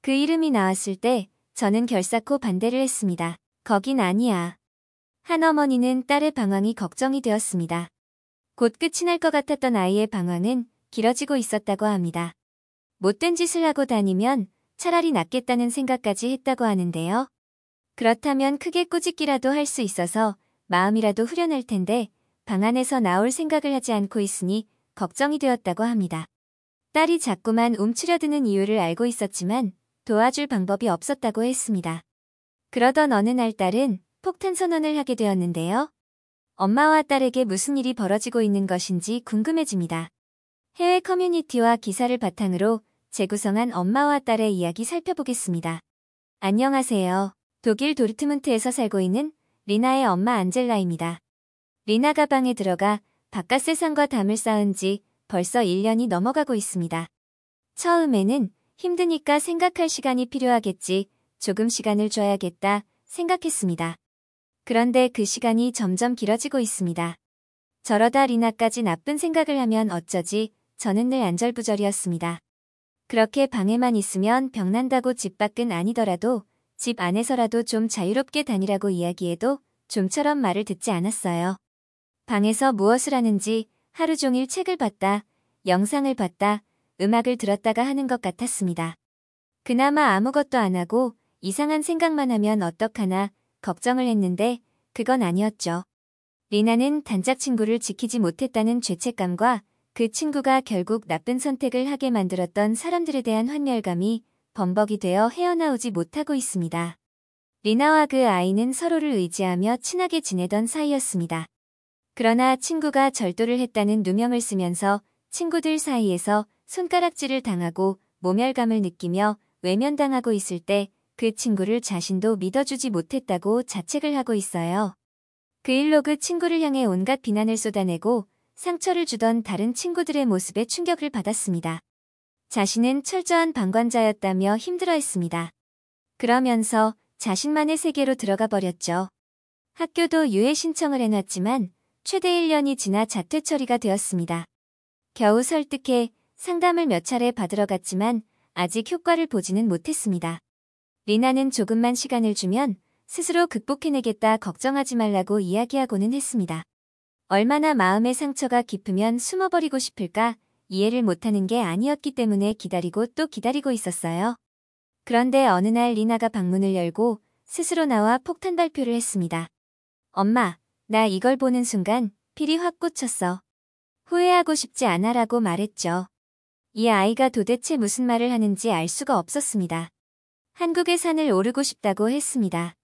그 이름이 나왔을 때 저는 결사코 반대를 했습니다. 거긴 아니야. 한 어머니는 딸의 방황이 걱정이 되었습니다. 곧 끝이 날 것 같았던 아이의 방황은 길어지고 있었다고 합니다. 못된 짓을 하고 다니면 차라리 낫겠다는 생각까지 했다고 하는데요. 그렇다면 크게 꾸짖기라도 할 수 있어서 마음이라도 후련할 텐데 방 안에서 나올 생각을 하지 않고 있으니 걱정이 되었다고 합니다. 딸이 자꾸만 움츠려드는 이유를 알고 있었지만 도와줄 방법이 없었다고 했습니다. 그러던 어느 날 딸은 폭탄 선언을 하게 되었는데요. 엄마와 딸에게 무슨 일이 벌어지고 있는 것인지 궁금해집니다. 해외 커뮤니티와 기사를 바탕으로 재구성한 엄마와 딸의 이야기 살펴보겠습니다. 안녕하세요. 독일 도르트문트에서 살고 있는 리나의 엄마 안젤라입니다. 리나가 방에 들어가 바깥 세상과 담을 쌓은 지 벌써 1년이 넘어가고 있습니다. 처음에는 힘드니까 생각할 시간이 필요하겠지, 조금 시간을 줘야겠다 생각했습니다. 그런데 그 시간이 점점 길어지고 있습니다. 저러다 리나까지 나쁜 생각을 하면 어쩌지, 저는 늘 안절부절이었습니다. 그렇게 방에만 있으면 병난다고 집 밖은 아니더라도 집 안에서라도 좀 자유롭게 다니라고 이야기해도 좀처럼 말을 듣지 않았어요. 방에서 무엇을 하는지 하루 종일 책을 봤다, 영상을 봤다, 음악을 들었다가 하는 것 같았습니다. 그나마 아무것도 안 하고 이상한 생각만 하면 어떡하나 걱정을 했는데 그건 아니었죠. 리나는 단짝 친구를 지키지 못했다는 죄책감과 그 친구가 결국 나쁜 선택을 하게 만들었던 사람들에 대한 환멸감이 범벅이 되어 헤어나오지 못하고 있습니다. 리나와 그 아이는 서로를 의지하며 친하게 지내던 사이였습니다. 그러나 친구가 절도를 했다는 누명을 쓰면서 친구들 사이에서 손가락질을 당하고 모멸감을 느끼며 외면당하고 있을 때 그 친구를 자신도 믿어주지 못했다고 자책을 하고 있어요. 그 일로 그 친구를 향해 온갖 비난을 쏟아내고 상처를 주던 다른 친구들의 모습에 충격을 받았습니다. 자신은 철저한 방관자였다며 힘들어했습니다. 그러면서 자신만의 세계로 들어가 버렸죠. 학교도 유예 신청을 해놨지만 최대 1년이 지나 자퇴 처리가 되었습니다. 겨우 설득해 상담을 몇 차례 받으러 갔지만 아직 효과를 보지는 못했습니다. 리나는 조금만 시간을 주면 스스로 극복해내겠다, 걱정하지 말라고 이야기하고는 했습니다. 얼마나 마음의 상처가 깊으면 숨어버리고 싶을까, 이해를 못하는 게 아니었기 때문에 기다리고 또 기다리고 있었어요. 그런데 어느 날 리나가 방문을 열고 스스로 나와 폭탄 발표를 했습니다. 엄마, 나 이걸 보는 순간 필이 확 꽂혔어. 후회하고 싶지 않아라고 말했죠. 이 아이가 도대체 무슨 말을 하는지 알 수가 없었습니다. 한국의 산을 오르고 싶다고 했습니다.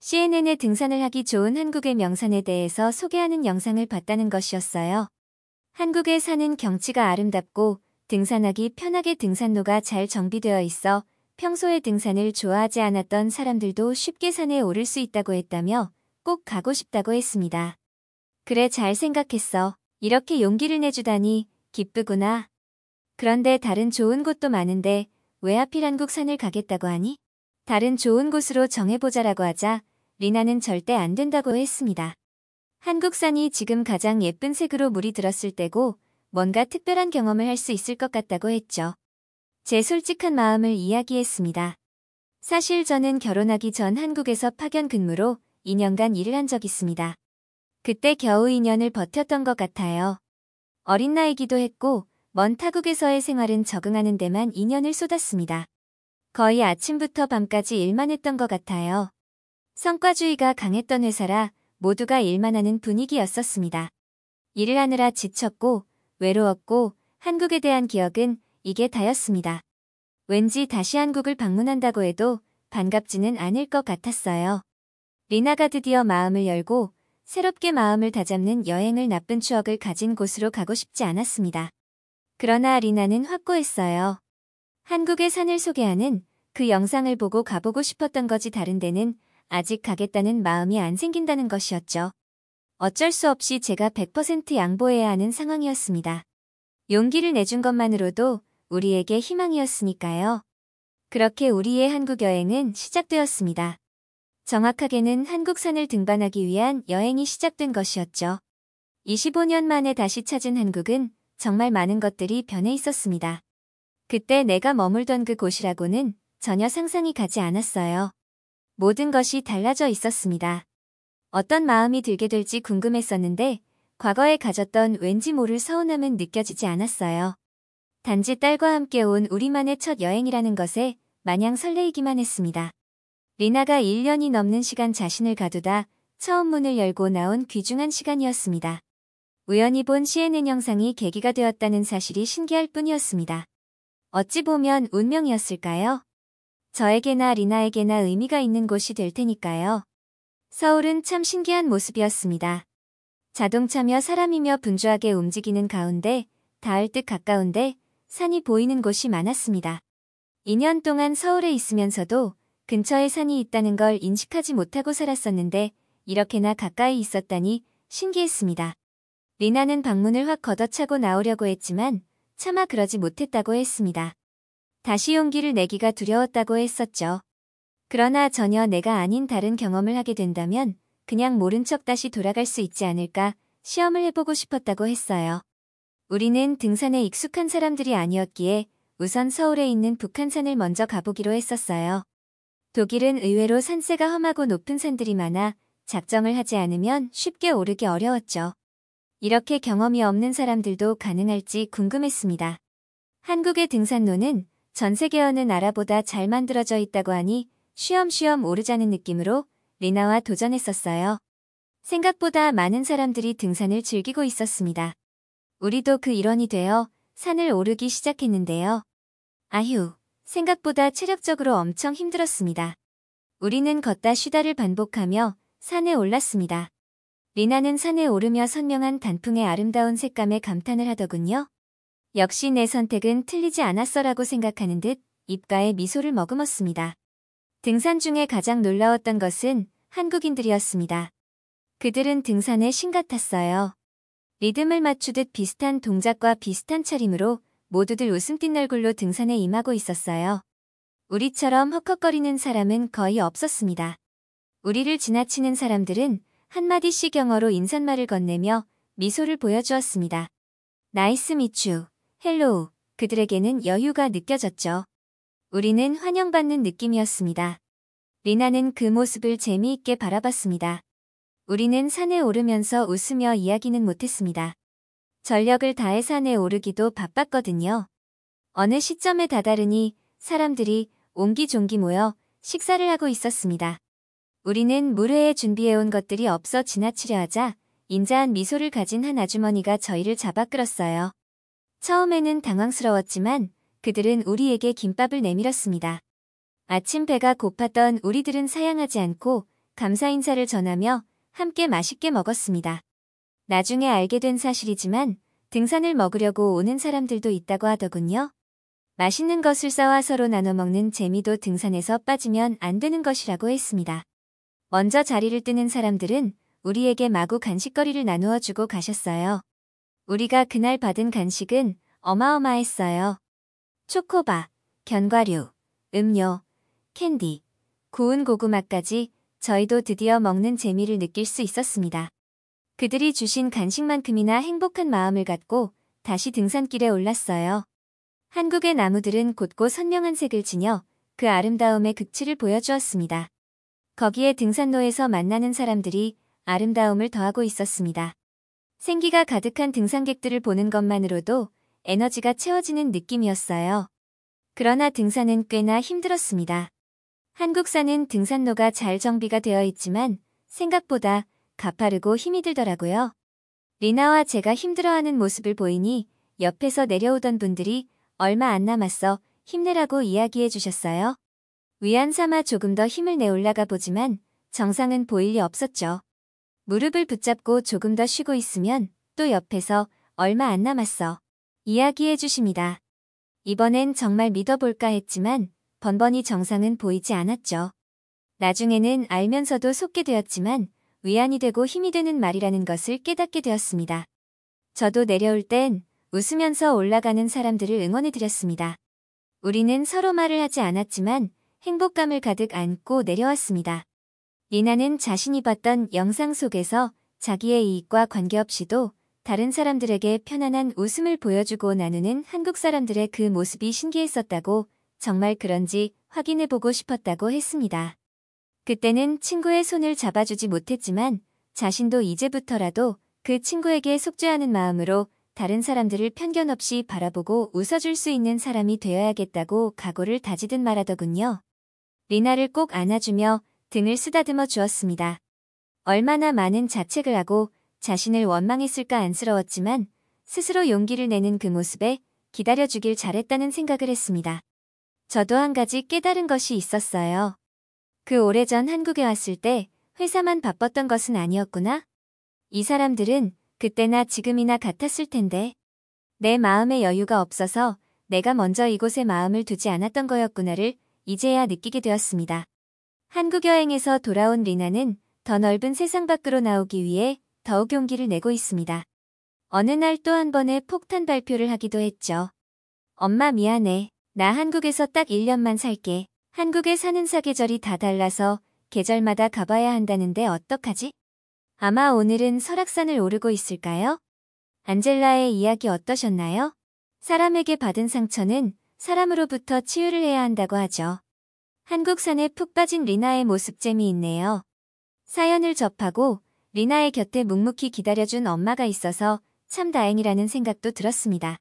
CNN에 등산을 하기 좋은 한국의 명산에 대해서 소개하는 영상을 봤다는 것이었어요. 한국의 산은 경치가 아름답고 등산하기 편하게 등산로가 잘 정비되어 있어 평소에 등산을 좋아하지 않았던 사람들도 쉽게 산에 오를 수 있다고 했다며 꼭 가고 싶다고 했습니다. 그래, 잘 생각했어. 이렇게 용기를 내주다니 기쁘구나. 그런데 다른 좋은 곳도 많은데 왜 하필 한국 산을 가겠다고 하니? 다른 좋은 곳으로 정해보자라고 하자 리나는 절대 안 된다고 했습니다. 한국산이 지금 가장 예쁜 색으로 물이 들었을 때고 뭔가 특별한 경험을 할 수 있을 것 같다고 했죠. 제 솔직한 마음을 이야기했습니다. 사실 저는 결혼하기 전 한국에서 파견 근무로 2년간 일을 한 적 있습니다. 그때 겨우 2년을 버텼던 것 같아요. 어린 나이기도 했고 먼 타국에서의 생활은 적응하는 데만 2년을 쏟았습니다. 거의 아침부터 밤까지 일만 했던 것 같아요. 성과주의가 강했던 회사라 모두가 일만 하는 분위기였었습니다. 일을 하느라 지쳤고 외로웠고 한국에 대한 기억은 이게 다였습니다. 왠지 다시 한국을 방문한다고 해도 반갑지는 않을 것 같았어요. 리나가 드디어 마음을 열고 새롭게 마음을 다잡는 여행을, 나쁜 추억을 가진 곳으로 가고 싶지 않았습니다. 그러나 리나는 확고했어요. 한국의 산을 소개하는 그 영상을 보고 가보고 싶었던 거지 다른 데는 아직 가겠다는 마음이 안 생긴다는 것이었죠. 어쩔 수 없이 제가 100% 양보해야 하는 상황이었습니다. 용기를 내준 것만으로도 우리에게 희망이었으니까요. 그렇게 우리의 한국 여행은 시작되었습니다. 정확하게는 한국산을 등반하기 위한 여행이 시작된 것이었죠. 25년 만에 다시 찾은 한국은 정말 많은 것들이 변해 있었습니다. 그때 내가 머물던 그 곳이라고는 전혀 상상이 가지 않았어요. 모든 것이 달라져 있었습니다. 어떤 마음이 들게 될지 궁금했었는데 과거에 가졌던 왠지 모를 서운함은 느껴지지 않았어요. 단지 딸과 함께 온 우리만의 첫 여행이라는 것에 마냥 설레이기만 했습니다. 리나가 1년이 넘는 시간 자신을 가두다 처음 문을 열고 나온 귀중한 시간이었습니다. 우연히 본 CNN 영상이 계기가 되었다는 사실이 신기할 뿐이었습니다. 어찌 보면 운명이었을까요? 저에게나 리나에게나 의미가 있는 곳이 될 테니까요. 서울은 참 신기한 모습이었습니다. 자동차며 사람이며 분주하게 움직이는 가운데 닿을 듯 가까운데 산이 보이는 곳이 많았습니다. 2년 동안 서울에 있으면서도 근처에 산이 있다는 걸 인식하지 못하고 살았었는데 이렇게나 가까이 있었다니 신기했습니다. 리나는 방문을 확 걷어차고 나오려고 했지만 차마 그러지 못했다고 했습니다. 다시 용기를 내기가 두려웠다고 했었죠. 그러나 전혀 내가 아닌 다른 경험을 하게 된다면 그냥 모른 척 다시 돌아갈 수 있지 않을까 시험을 해보고 싶었다고 했어요. 우리는 등산에 익숙한 사람들이 아니었기에 우선 서울에 있는 북한산을 먼저 가보기로 했었어요. 독일은 의외로 산세가 험하고 높은 산들이 많아 작정을 하지 않으면 쉽게 오르기 어려웠죠. 이렇게 경험이 없는 사람들도 가능할지 궁금했습니다. 한국의 등산로는 전 세계 어느 나라보다 잘 만들어져 있다고 하니 쉬엄쉬엄 오르자는 느낌으로 리나와 도전했었어요. 생각보다 많은 사람들이 등산을 즐기고 있었습니다. 우리도 그 일원이 되어 산을 오르기 시작했는데요. 아휴, 생각보다 체력적으로 엄청 힘들었습니다. 우리는 걷다 쉬다를 반복하며 산에 올랐습니다. 리나는 산에 오르며 선명한 단풍의 아름다운 색감에 감탄을 하더군요. 역시 내 선택은 틀리지 않았어라고 생각하는 듯 입가에 미소를 머금었습니다. 등산 중에 가장 놀라웠던 것은 한국인들이었습니다. 그들은 등산의 신 같았어요. 리듬을 맞추듯 비슷한 동작과 비슷한 차림으로 모두들 웃음 띤 얼굴로 등산에 임하고 있었어요. 우리처럼 헉헉거리는 사람은 거의 없었습니다. 우리를 지나치는 사람들은 한마디씩 영어로 인사말을 건네며 미소를 보여주었습니다. 나이스 미추, 헬로우, 그들에게는 여유가 느껴졌죠. 우리는 환영받는 느낌이었습니다. 리나는 그 모습을 재미있게 바라봤습니다. 우리는 산에 오르면서 웃으며 이야기는 못했습니다. 전력을 다해 산에 오르기도 바빴거든요. 어느 시점에 다다르니 사람들이 옹기종기 모여 식사를 하고 있었습니다. 우리는 물회에 준비해온 것들이 없어 지나치려 하자 인자한 미소를 가진 한 아주머니가 저희를 잡아 끌었어요. 처음에는 당황스러웠지만 그들은 우리에게 김밥을 내밀었습니다. 아침 배가 고팠던 우리들은 사양하지 않고 감사 인사를 전하며 함께 맛있게 먹었습니다. 나중에 알게 된 사실이지만 등산을 먹으려고 오는 사람들도 있다고 하더군요. 맛있는 것을 싸와 서로 나눠 먹는 재미도 등산에서 빠지면 안 되는 것이라고 했습니다. 먼저 자리를 뜨는 사람들은 우리에게 마구 간식거리를 나누어 주고 가셨어요. 우리가 그날 받은 간식은 어마어마했어요. 초코바, 견과류, 음료, 캔디, 구운 고구마까지 저희도 드디어 먹는 재미를 느낄 수 있었습니다. 그들이 주신 간식만큼이나 행복한 마음을 갖고 다시 등산길에 올랐어요. 한국의 나무들은 곧고 선명한 색을 지녀 그 아름다움의 극치를 보여주었습니다. 거기에 등산로에서 만나는 사람들이 아름다움을 더하고 있었습니다. 생기가 가득한 등산객들을 보는 것만으로도 에너지가 채워지는 느낌이었어요. 그러나 등산은 꽤나 힘들었습니다. 한국산은 등산로가 잘 정비가 되어 있지만 생각보다 가파르고 힘이 들더라고요. 리나와 제가 힘들어하는 모습을 보이니 옆에서 내려오던 분들이 얼마 안 남았어 힘내라고 이야기해 주셨어요. 위안 삼아 조금 더 힘을 내 올라가 보지만 정상은 보일 리 없었죠. 무릎을 붙잡고 조금 더 쉬고 있으면 또 옆에서 얼마 안 남았어 이야기해 주십니다. 이번엔 정말 믿어볼까 했지만 번번이 정상은 보이지 않았죠. 나중에는 알면서도 속게 되었지만 위안이 되고 힘이 되는 말이라는 것을 깨닫게 되었습니다. 저도 내려올 땐 웃으면서 올라가는 사람들을 응원해드렸습니다. 우리는 서로 말을 하지 않았지만 행복감을 가득 안고 내려왔습니다. 리나는 자신이 봤던 영상 속에서 자기의 이익과 관계없이도 다른 사람들에게 편안한 웃음을 보여주고 나누는 한국 사람들의 그 모습이 신기했었다고 정말 그런지 확인해보고 싶었다고 했습니다. 그때는 친구의 손을 잡아주지 못했지만 자신도 이제부터라도 그 친구에게 속죄하는 마음으로 다른 사람들을 편견 없이 바라보고 웃어줄 수 있는 사람이 되어야겠다고 각오를 다지듯 말하더군요. 리나를 꼭 안아주며 등을 쓰다듬어 주었습니다. 얼마나 많은 자책을 하고 자신을 원망했을까 안쓰러웠지만 스스로 용기를 내는 그 모습에 기다려주길 잘했다는 생각을 했습니다. 저도 한 가지 깨달은 것이 있었어요. 그 오래전 한국에 왔을 때 회사만 바빴던 것은 아니었구나. 이 사람들은 그때나 지금이나 같았을 텐데 내 마음에 여유가 없어서 내가 먼저 이곳에 마음을 두지 않았던 거였구나를 이제야 느끼게 되었습니다. 한국 여행에서 돌아온 리나는 더 넓은 세상 밖으로 나오기 위해 더욱 용기를 내고 있습니다. 어느 날 또 한 번의 폭탄 발표를 하기도 했죠. 엄마 미안해. 나 한국에서 딱 1년만 살게. 한국에 사는 사계절이 다 달라서 계절마다 가봐야 한다는데 어떡하지? 아마 오늘은 설악산을 오르고 있을까요? 안젤라의 이야기 어떠셨나요? 사람에게 받은 상처는 사람으로부터 치유를 해야 한다고 하죠. 한국산에 푹 빠진 리나의 모습 재미있네요. 사연을 접하고 리나의 곁에 묵묵히 기다려준 엄마가 있어서 참 다행이라는 생각도 들었습니다.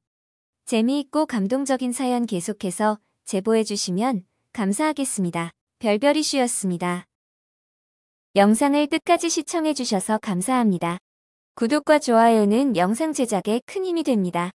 재미있고 감동적인 사연 계속해서 제보해주시면 감사하겠습니다. 별별이슈였습니다. 영상을 끝까지 시청해주셔서 감사합니다. 구독과 좋아요는 영상 제작에 큰 힘이 됩니다.